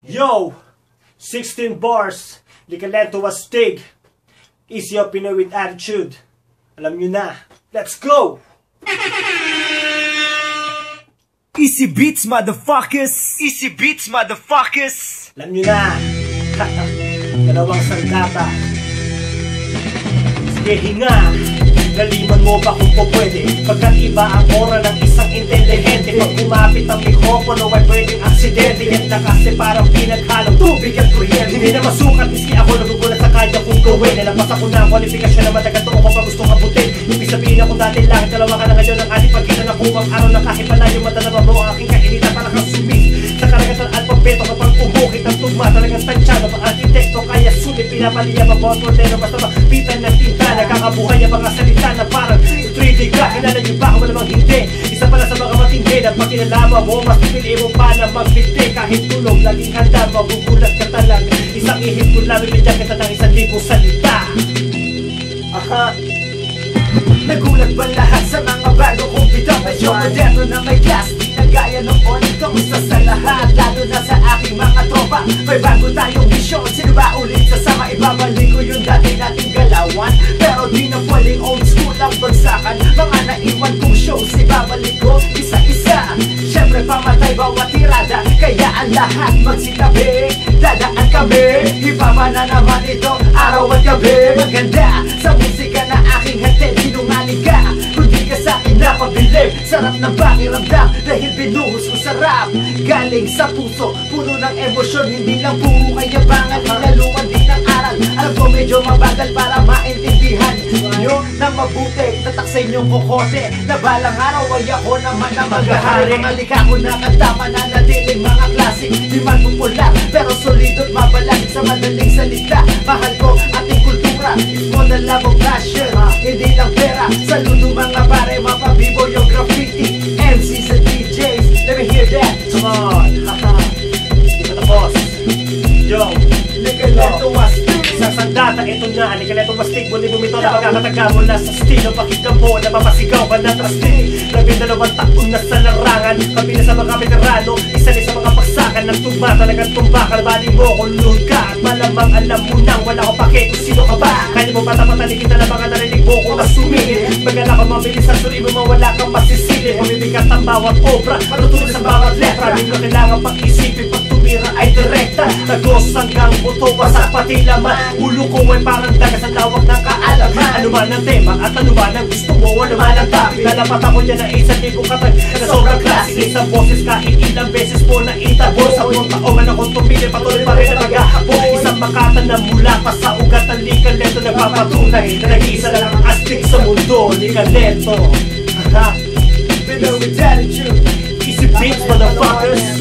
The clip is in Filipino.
Yo! 16 bars, Likalento was Stig. Easy up Pinoy with attitude. Alam nyo na, let's go! Easy beats, motherfuckers! Easy beats, motherfuckers! Alam nyo na, dalawang sandata. Sige, hinga! Laliman mo ba kung po pwede? Pagkat iba ang aura ng isang intelihente. Pag kumapit ang mikropono ay pwedeng aksidente. Yan na kasi parang pinaghalong tubig at kuryente. Hindi na masukat, miski ako nagugulat sa kanya kung gawin. Nalapas ako na ang kwalifikasyon na matagatoo ko pa gustong abutin. Ibig sabihin ako dati langit, dalawa ka na ngayon ang ating pagkita na kumang araw na kahit palayo madalama mo ang aking kainita para kang sumit. Sa karagatan alpabeto kapag umukit ang tugma talagang tansyado pa arkitekto kaya sulit pinapaliya pa bawat modelo basta mapitan ng tinta nagkakabuhay ang mga salita na parang 3D ka, kilala niyo ba ako malamang hindi. Isa pala sa mga matindi na pag kinalaman mo mas pipili mo pa na magbiti. Kahit tulog, laging handa, magugulat ka talag. Isang ihip ko lang, bibigyan kita ng 1,000 salita. Aha. Nagulat ba lahat sa mga bago kong bitaw? Medyo moderno na may gas, di na gaya noon. Kamusta sa lahat, lalo na sa aking mga tropa? May bago tayong misyon, sino ba ulit sasama? Ibabalik ko yung dati nating galawan. Pero di na pwedeng old school ang bagsakan. Mga naiwan kong shows, ibabalik ko isa-isa. Siyempre pamatay bawat tirada, kaya ang lahat magsitabi. Dadaan kami, ibaba na naman ito araw at gabi. Maganda sa musika na aking hatid, sinungaling ka kundi ka sa akin napabilib. Sarap ng pakiramdam dahil binuhos ko sa rap. Galing sa puso, puno ng emosyon. Hindi lang puro kayabangan, hinaluan din ng aral. Alam ko medyo mabagal para maintindihan nyo ng mabuti. Tatak sa inyong kukote na balang araw ay ako naman na maghahari. Mga likha ko na kantama na nadiling mga klasik. Di man popular pero solidot mabalang sa madaling salita. Mahal ko ating kultura, is mo na labong passion. Hindi lang pera, saludo mga pare, mapabibo yung graffiti. MCs and DJs, let me hear that. Come on, haha. Di ba tapos? Yo! Likalento was Stig. Sa sandata, ito na, Likalento was Stig. Muli bumito na pagkakataga mula sa estilo. Pakinggan mo na mapasigaw ka na trustig. 12 taon na sa larangan, kabila sa mga veterano. Isa rin sa mga pagsakan ng tugma, talagang tumbakal. Bali mo kung luhod ka at malamang alam mo nang wala ko pake kung sino ka ba. Kaya mo patapatalig kita na mga narinig mo kung nasumingin. Magala ka mabilis ang suri mo, mawala kang masisilin. Pamibigat ang bawat obra, matutuloy sa bawat letra. Di mo kailangan pag-isipin, pag tumira ay direkta. Tagos hanggang buto, wasak pati laman. Ulo ko ay parang dagas ang lawak ng kaalaman. Ano man ang tema at ano man ang gusto mo, ano man ang topic. Nalapat ako dyan ng 1,000 katag na sobrang classic. Isang boses kahit ilang beses mo na itabor. Sa buong taong man akong tumili, patuloy pa rin na maghahapon. Isang makatan na mula pa sa ugat ng Likalento, nagpapatunay na nag-iisa lang ang astig sa mundo. Likalento. Pinoy with attitude. Easy beats, motherfuckers.